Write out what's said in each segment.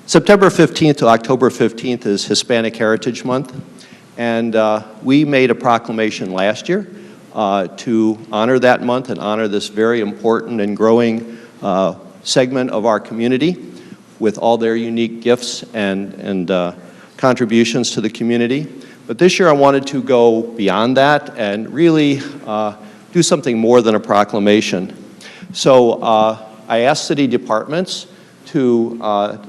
September 15th to October 15th is Hispanic Heritage Month, and we made a proclamation last year to honor that month and honor this very important and growing segment of our community with all their unique gifts and contributions to the community. But this year I wanted to go beyond that and really do something more than a proclamation. So I asked city departments to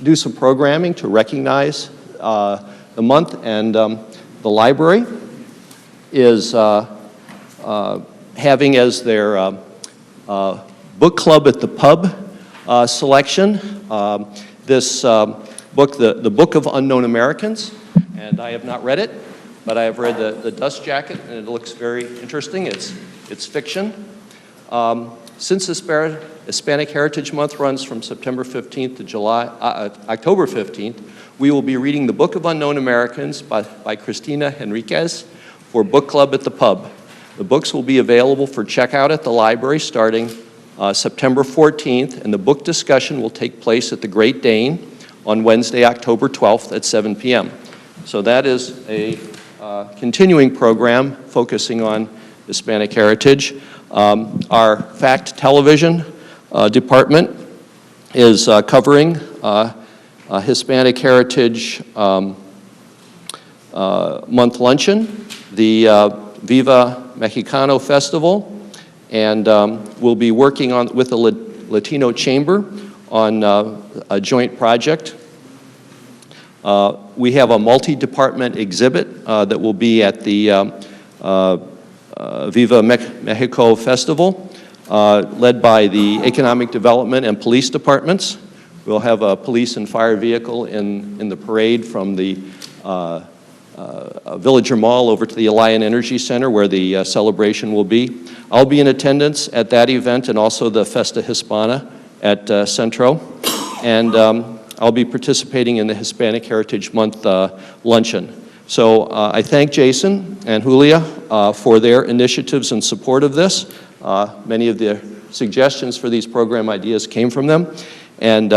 do some programming to recognize the month, and the library is having as their book club at the pub selection this book, the Book of Unknown Americans, and I have not read it, but I have read the Dust Jacket, and it looks very interesting. It's fiction. Since Hispanic Heritage Month runs from September 15th to October 15th, we will be reading the Book of Unknown Americans by Cristina Henriquez for Book Club at the Pub. The books will be available for checkout at the library starting September 14th, and the book discussion will take place at the Great Dane on Wednesday, October 12th at 7 p.m. So that is a continuing program focusing on Hispanic heritage. Our FACT television department is covering Hispanic Heritage Month luncheon, the Viva Mexicano Festival, and we'll be working with the Latino Chamber on a joint project. We have a multi-department exhibit that will be at the Viva Mexico Festival, led by the Economic Development and Police Departments. We'll have a police and fire vehicle in the parade from the Villager Mall over to the Alliant Energy Center where the celebration will be. I'll be in attendance at that event and also the Festa Hispana at Centro. And I'll be participating in the Hispanic Heritage Month luncheon. So I thank Jason and Julia for their initiatives in support of this. Many of the suggestions for these program ideas came from them. And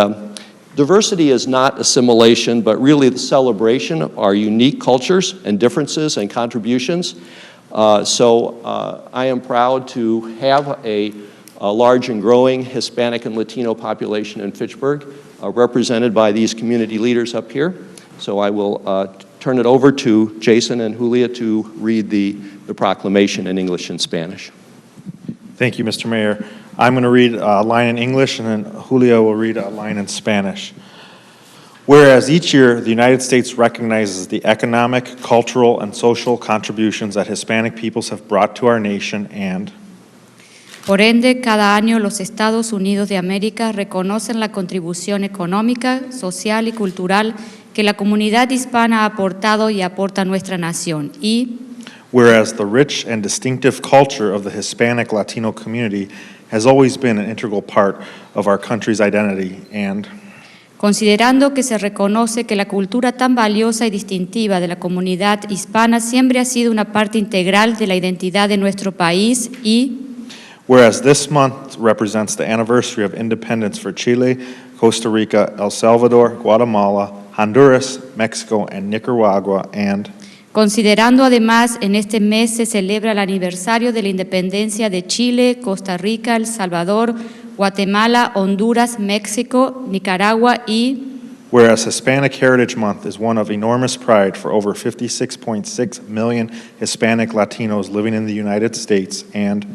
diversity is not assimilation, but really the celebration of our unique cultures and differences and contributions. So I am proud to have a large and growing Hispanic and Latino population in Fitchburg, represented by these community leaders up here. So I will turn it over to Jason and Julia to read the proclamation in English and Spanish. Thank you, Mr. Mayor. I'm going to read a line in English, and then Julia will read a line in Spanish. Whereas each year, the United States recognizes the economic, cultural, and social contributions that Hispanic peoples have brought to our nation, and por ende, cada año los Estados Unidos de América reconocen la contribución económica, social y cultural que la comunidad hispana ha aportado y aporta a nuestra nación. Y whereas the rich and distinctive culture of the Hispanic Latino community has always been an integral part of our country's identity, and considerando que se reconoce que la cultura tan valiosa y distintiva de la comunidad hispana siempre ha sido una parte integral de la identidad de nuestro país, y whereas this month represents the anniversary of independence for Chile, Costa Rica, El Salvador, Guatemala, Honduras, Mexico, and Nicaragua, and considerando además en este mes se celebra el aniversario de la independencia de Chile, Costa Rica, El Salvador, Guatemala, Honduras, México, Nicaragua, y whereas Hispanic Heritage Month is one of enormous pride for over 56.6 million Hispanic Latinos living in the United States, and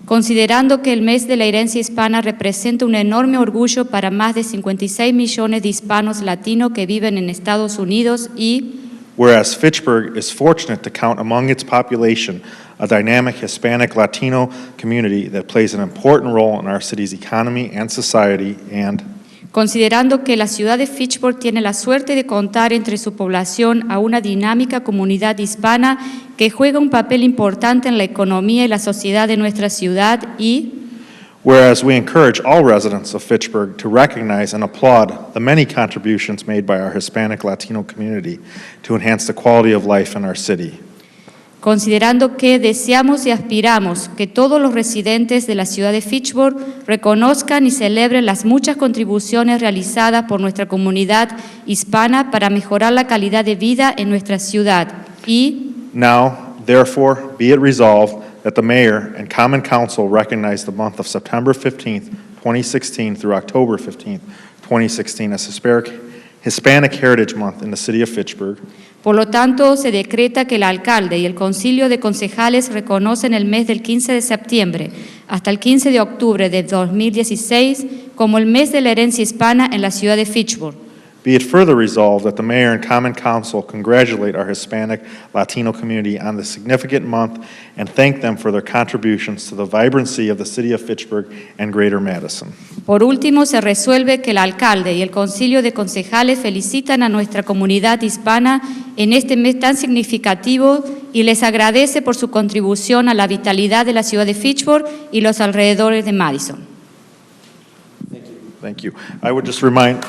considerando que el mes de la herencia hispana representa un enorme orgullo para más de 56 millones de hispanos latinos que viven en Estados Unidos, y whereas Fitchburg is fortunate to count among its population a dynamic Hispanic Latino community that plays an important role in our city's economy and society, and considerando que la ciudad de Fitchburg tiene la suerte de contar entre su población a una dinámica comunidad hispana que juega un papel importante en la economía y la sociedad de nuestra ciudad, y whereas we encourage all residents of Fitchburg to recognize and applaud the many contributions made by our Hispanic Latino community to enhance the quality of life in our city. considerando que deseamos y aspiramos que todos los residentes de la ciudad de Fitchburg reconozcan y celebren las muchas contribuciones realizadas por nuestra comunidad hispana para mejorar la calidad de vida en nuestra ciudad. Y Now, therefore, be it resolved that the mayor and common council recognize the month of September 15th, 2016 through October 15th, 2016 as Hispanic Heritage Month in the City of Fitchburg. por lo tanto, se decreta que el alcalde y el concilio de concejales reconocen el mes del 15 de septiembre hasta el 15 de octubre de 2016 como el mes de la herencia hispana en la ciudad de Fitchburg. Be it further resolved that the mayor and common council congratulate our Hispanic Latino community on this significant month and thank them for their contributions to the vibrancy of the city of Fitchburg and Greater Madison. Por último, se resuelve que el alcalde y el concilio de concejales felicitan a nuestra comunidad hispana en este mes tan significativo y les agradece por su contribución a la vitalidad de la ciudad de Fitchburg y los alrededores de Madison. Thank you. I would just remind...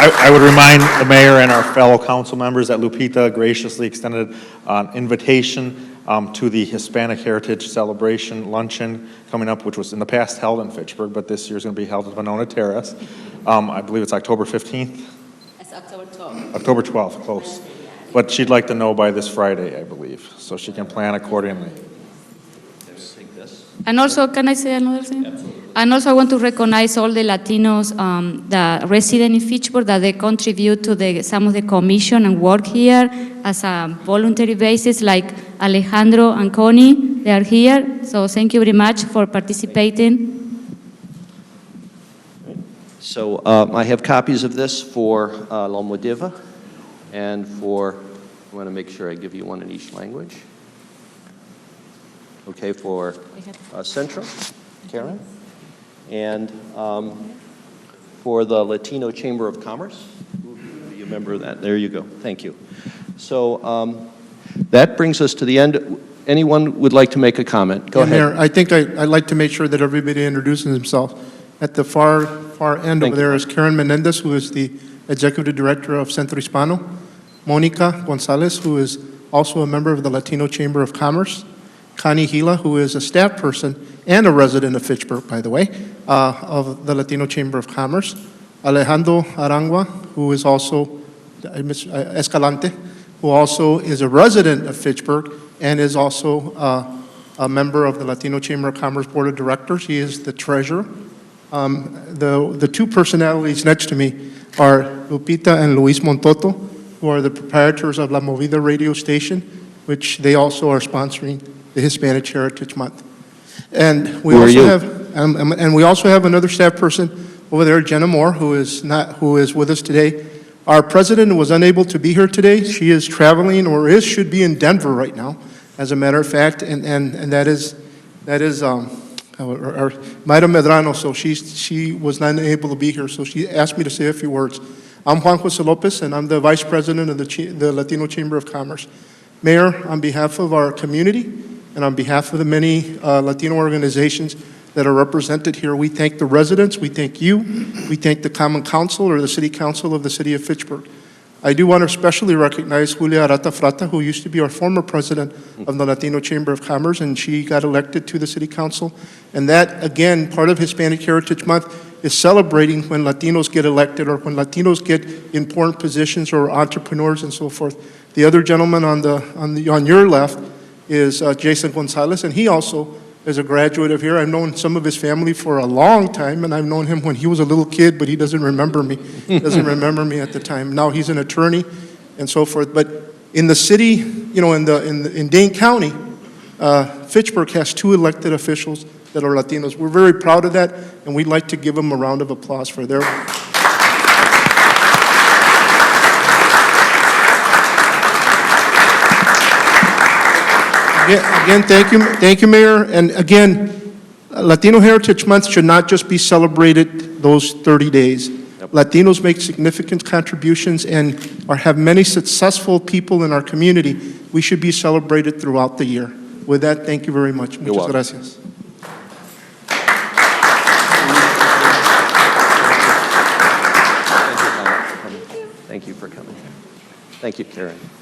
I would remind the mayor and our fellow council members that Lupita graciously extended an invitation to the Hispanic Heritage Celebration Luncheon coming up, which was in the past held in Fitchburg, but this year is going to be held at Monona Terrace. I believe it's October 15th? It's October 12th. October 12th, close. But she'd like to know by this Friday, I believe, so she can plan accordingly. And also, can I say another thing? Absolutely. And also, I want to recognize all the Latinos, the residents in Fitchburg, that they contribute to some of the commission and work here as a voluntary basis, like Alejandro and Connie, they are here. So thank you very much for participating. So I have copies of this for La Modiva and for, I want to make sure I give you one in each language. Okay, for Central, Karen, and for the Latino Chamber of Commerce. You remember that? There you go. Thank you. So that brings us to the end. Anyone would like to make a comment? Go ahead. Mayor, I think I'd like to make sure that everybody introduces themselves. At the far end Thank over there you. is Karen Menendez, who is the Executive Director of Centro Hispano. Monica Gonzalez, who is also a member of the Latino Chamber of Commerce. Connie Gila, who is a staff person and a resident of Fitchburg, by the way, of the Latino Chamber of Commerce. Alejandro Arangua, who is also, Escalante, who also is a resident of Fitchburg and is also a member of the Latino Chamber of Commerce Board of Directors. He is the treasurer. The two personalities next to me are Lupita and Luis Montoto, who are the proprietors of La Movida radio station, which they also are sponsoring the Hispanic Heritage Month. And we Who are also you? have, and we also have another staff person over there, Jenna Moore, who is with us today. Our president was unable to be here today. She is traveling, or should be in Denver right now, as a matter of fact, and that is our Mayra Medrano. So she was not able to be here. So she asked me to say a few words. I'm Juan Jose Lopez, and I'm the vice president of the Latino Chamber of Commerce. Mayor, on behalf of our community and on behalf of the many Latino organizations that are represented here, we thank the residents, we thank you, we thank the Common Council or the City Council of the City of Fitchburg. I do want to especially recognize Julia Arata Frata, who used to be our former president of the Latino Chamber of Commerce, and she got elected to the City Council. And that, again, part of Hispanic Heritage Month is celebrating when Latinos get elected or when Latinos get important positions or entrepreneurs and so forth. The other gentleman on your left is Jason Gonzalez, and he also is a graduate of here. I've known some of his family for a long time, and I've known him when he was a little kid, but he doesn't remember me. He doesn't remember me at the time. Now he's an attorney and so forth. But in the city, you know, in Dane County, Fitchburg has 2 elected officials that are Latinos. We're very proud of that, and we'd like to give them a round of applause for their Again, thank you, Mayor. And again, Latino Heritage Month should not just be celebrated those 30 days. Yep. Latinos make significant contributions and have many successful people in our community. We should be celebrated throughout the year. With that, thank you very much. Muchas gracias. Thank you for coming. Thank you, Karen.